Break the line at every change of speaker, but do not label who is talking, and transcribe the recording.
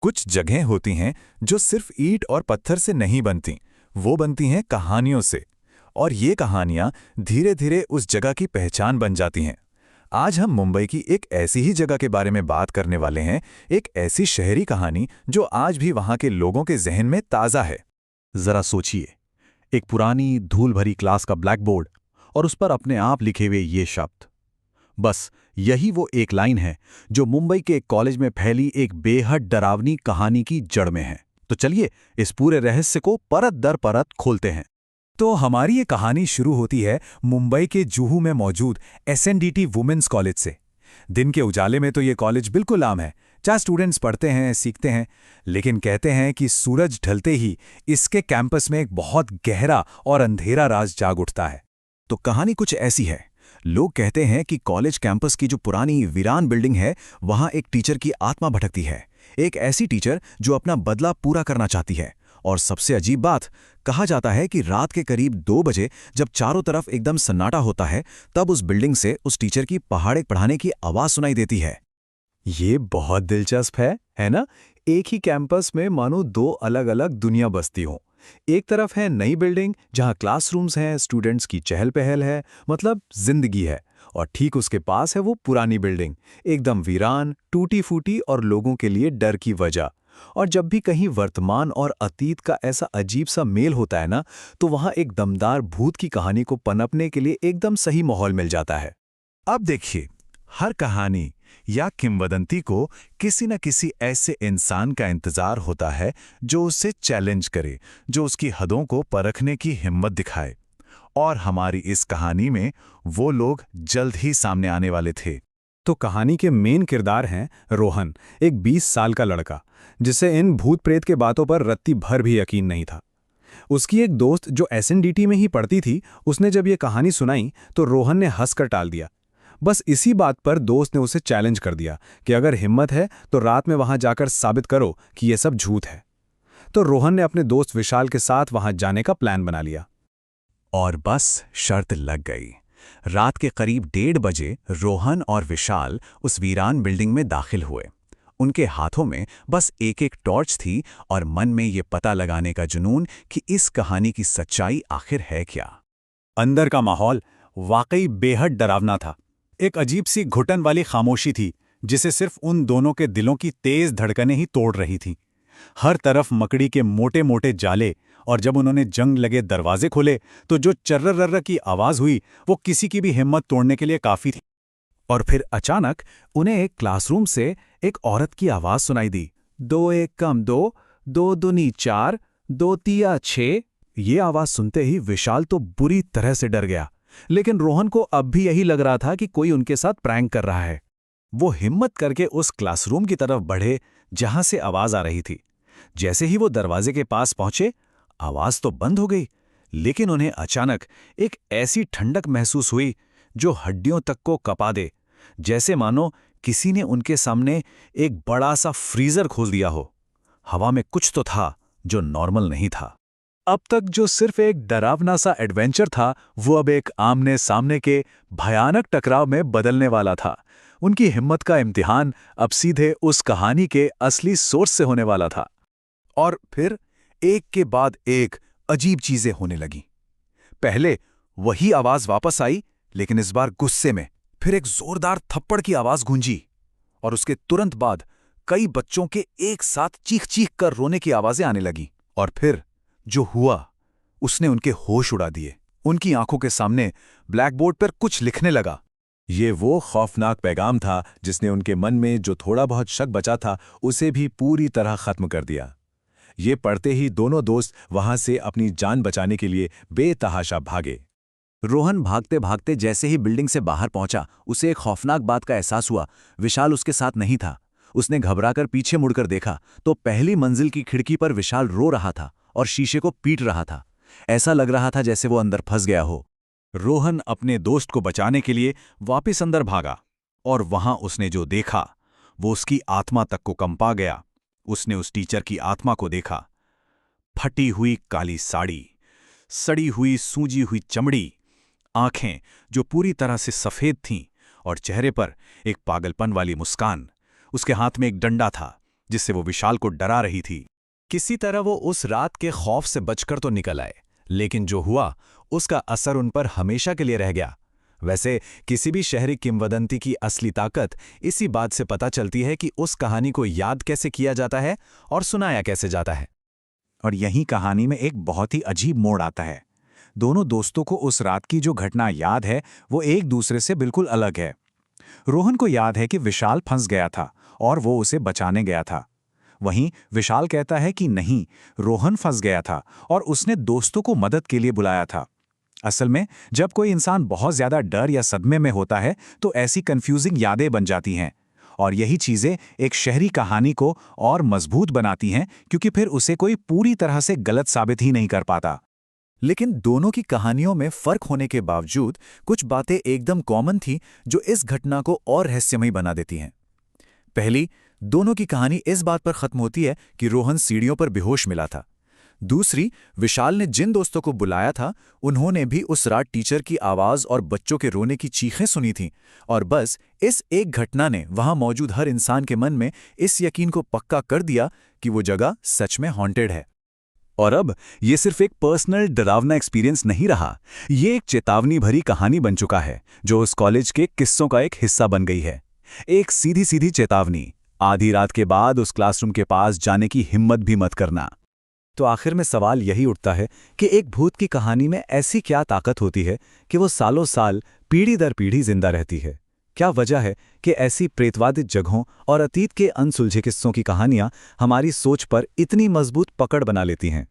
कुछ जगहें होती हैं जो सिर्फ ईंट और पत्थर से नहीं बनती, वो बनती हैं कहानियों से। और ये कहानियां धीरे धीरे उस जगह की पहचान बन जाती हैं। आज हम मुंबई की एक ऐसी ही जगह के बारे में बात करने वाले हैं, एक ऐसी शहरी कहानी जो आज भी वहां के लोगों के जहन में ताज़ा है।
जरा सोचिए, एक पुरानी धूल भरी क्लास का ब्लैक बोर्ड और उस पर अपने आप लिखे हुए ये शब्द। बस यही वो एक लाइन है जो मुंबई के एक कॉलेज में फैली एक बेहद डरावनी कहानी की जड़ में है। तो चलिए इस पूरे रहस्य को परत दर परत खोलते हैं।
तो हमारी ये कहानी शुरू होती है मुंबई के जुहू में मौजूद एसएनडीटी वुमेन्स कॉलेज से। दिन के उजाले में तो ये कॉलेज बिल्कुल आम है, जहाँ स्टूडेंट्स पढ़ते हैं, सीखते हैं। लेकिन कहते हैं कि सूरज ढलते ही इसके कैंपस में एक बहुत गहरा और अंधेरा राज जाग उठता है।
तो कहानी कुछ ऐसी है। लोग कहते हैं कि कॉलेज कैंपस की जो पुरानी वीरान बिल्डिंग है, वहां एक टीचर की आत्मा भटकती है। एक ऐसी टीचर जो अपना बदला पूरा करना चाहती है। और सबसे अजीब बात, कहा जाता है कि रात के करीब 2 बजे जब चारों तरफ एकदम सन्नाटा होता है, तब उस बिल्डिंग से उस टीचर की पहाड़े पढ़ाने की आवाज सुनाई देती है।
ये बहुत दिलचस्प है ना? एक ही कैंपस में मानो 2 अलग-अलग दुनिया बसती हों। एक तरफ है नई बिल्डिंग जहां क्लासरूम्स हैं, स्टूडेंट्स की चहल पहल है, मतलब जिंदगी है। और ठीक उसके पास है वो पुरानी बिल्डिंग, एकदम वीरान, टूटी फूटी और लोगों के लिए डर की वजह। और जब भी कहीं वर्तमान और अतीत का ऐसा अजीब सा मेल होता है ना, तो वहां एक दमदार भूत की कहानी को पनपने के लिए एकदम सही माहौल मिल जाता है। अब देखिए, हर कहानी या किंवदंती को किसी न किसी ऐसे इंसान का इंतजार होता है जो उसे चैलेंज करे, जो उसकी हदों को परखने की हिम्मत दिखाए। और हमारी इस कहानी में वो लोग जल्द ही सामने आने वाले थे।
तो कहानी के मेन किरदार हैं रोहन, एक 20 साल का लड़का जिसे इन भूत प्रेत के बातों पर रत्ती भर भी यकीन नहीं था। उसकी एक दोस्त जो एसएनडीटी में ही पढ़ती थी, उसने जब ये कहानी सुनाई तो रोहन ने हंसकर टाल दिया। बस इसी बात पर दोस्त ने उसे चैलेंज कर दिया कि अगर हिम्मत है तो रात में वहां जाकर साबित करो कि यह सब झूठ है। तो रोहन ने अपने दोस्त विशाल के साथ वहां जाने का प्लान बना लिया।
और बस शर्त लग गई। रात के करीब 1:30 बजे रोहन और विशाल उस वीरान बिल्डिंग में दाखिल हुए। उनके हाथों में बस एक एक टॉर्च थी और मन में ये पता लगाने का जुनून कि इस कहानी की सच्चाई आखिर है क्या।
अंदर का माहौल वाकई बेहद डरावना था। एक अजीब सी घुटन वाली खामोशी थी जिसे सिर्फ उन दोनों के दिलों की तेज धड़कनें ही तोड़ रही थीं। हर तरफ मकड़ी के मोटे मोटे जाले, और जब उन्होंने जंग लगे दरवाजे खोले तो जो चर्रर्र की आवाज हुई वो किसी की भी हिम्मत तोड़ने के लिए काफी थी। और फिर अचानक उन्हें एक क्लासरूम से एक औरत की आवाज सुनाई दी। 2 1 कम 2, 2 दूनी 4, 2 तिया 6। ये आवाज सुनते ही विशाल तो बुरी तरह से डर गया, लेकिन रोहन को अब भी यही लग रहा था कि कोई उनके साथ प्रैंक कर रहा है। वो हिम्मत करके उस क्लासरूम की तरफ बढ़े जहां से आवाज आ रही थी। जैसे ही वो दरवाजे के पास पहुंचे, आवाज तो बंद हो गई, लेकिन उन्हें अचानक एक ऐसी ठंडक महसूस हुई जो हड्डियों तक को कपा दे, जैसे मानो किसी ने उनके सामने एक बड़ा सा फ्रीजर खोल दिया हो। हवा में कुछ तो था जो नॉर्मल नहीं था। अब तक जो सिर्फ एक डरावना सा एडवेंचर था, वो अब एक आमने सामने के भयानक टकराव में बदलने वाला था। उनकी हिम्मत का इम्तिहान अब सीधे उस कहानी के असली सोर्स से होने वाला था। और फिर एक के बाद एक अजीब चीजें होने लगीं। पहले वही आवाज वापस आई, लेकिन इस बार गुस्से में। फिर एक जोरदार थप्पड़ की आवाज गूंजी, और उसके तुरंत बाद कई बच्चों के एक साथ चीख चीख कर रोने की आवाजें आने लगीं। और फिर जो हुआ उसने उनके होश उड़ा दिए। उनकी आंखों के सामने ब्लैक बोर्ड पर कुछ लिखने लगा।
ये वो खौफनाक पैगाम था जिसने उनके मन में जो थोड़ा बहुत शक बचा था उसे भी पूरी तरह खत्म कर दिया। ये पढ़ते ही दोनों दोस्त वहां से अपनी जान बचाने के लिए बेतहाशा भागे।
रोहन भागते भागते जैसे ही बिल्डिंग से बाहर पहुंचा, उसे एक खौफनाक बात का एहसास हुआ। विशाल उसके साथ नहीं था। उसने घबराकर पीछे मुड़कर देखा तो पहली मंजिल की खिड़की पर विशाल रो रहा था और शीशे को पीट रहा था। ऐसा लग रहा था जैसे वो अंदर फंस गया हो।
रोहन अपने दोस्त को बचाने के लिए वापस अंदर भागा, और वहां उसने जो देखा वो उसकी आत्मा तक को कंपा गया। उसने उस टीचर की आत्मा को देखा। फटी हुई काली साड़ी, सड़ी हुई सूजी हुई चमड़ी, आंखें जो पूरी तरह से सफेद थीं, और चेहरे पर एक पागलपन वाली मुस्कान। उसके हाथ में एक डंडा था
जिससे वो विशाल को डरा रही थी।
किसी तरह वो उस रात के खौफ से बचकर तो निकल आए, लेकिन जो हुआ उसका असर उन पर हमेशा के लिए रह गया। वैसे किसी भी शहरी किंवदंती की असली ताकत इसी बात से पता चलती है कि उस कहानी को याद कैसे किया जाता है और सुनाया कैसे जाता है।
और यही कहानी में एक बहुत ही अजीब मोड़ आता है। दोनों दोस्तों को उस रात की जो घटना याद है वो एक दूसरे से बिल्कुल अलग है। रोहन को याद है कि विशाल फंस गया था और वो उसे बचाने गया था। वहीं विशाल कहता है कि नहीं, रोहन फंस गया था और उसने दोस्तों को मदद के लिए बुलाया था। असल में जब कोई इंसान बहुत ज्यादा डर या सदमे में होता है तो ऐसी कंफ्यूजिंग यादें बन जाती हैं, और यही चीजें एक शहरी कहानी को और मजबूत बनाती हैं, क्योंकि फिर उसे कोई पूरी तरह से गलत साबित ही नहीं कर पाता।
लेकिन दोनों की कहानियों में फर्क होने के बावजूद कुछ बातें एकदम कॉमन थी जो इस घटना को और रहस्यमयी बना देती हैं। पहली, दोनों की कहानी इस बात पर खत्म होती है कि रोहन सीढ़ियों पर बेहोश मिला था। दूसरी, विशाल ने जिन दोस्तों को बुलाया था उन्होंने भी उस रात टीचर की आवाज और बच्चों के रोने की चीखें सुनी थीं, और बस इस एक घटना ने वहां मौजूद हर इंसान के मन में इस यकीन को पक्का कर दिया कि वो जगह सच में हॉन्टेड है।
और अब ये सिर्फ एक पर्सनल डरावना एक्सपीरियंस नहीं रहा, ये एक चेतावनी भरी कहानी बन चुका है जो उस कॉलेज के किस्सों का एक हिस्सा बन गई है। एक सीधी सीधी चेतावनी, आधी रात के बाद उस क्लासरूम के पास जाने की हिम्मत भी मत करना। तो आखिर में सवाल यही उठता है कि एक भूत की कहानी में ऐसी क्या ताकत होती है कि वो सालों साल, पीढ़ी दर पीढ़ी जिंदा रहती है? क्या वजह है कि ऐसी प्रेतवादित जगहों और अतीत के अनसुलझे किस्सों की कहानियां हमारी सोच पर इतनी मजबूत पकड़ बना लेती हैं?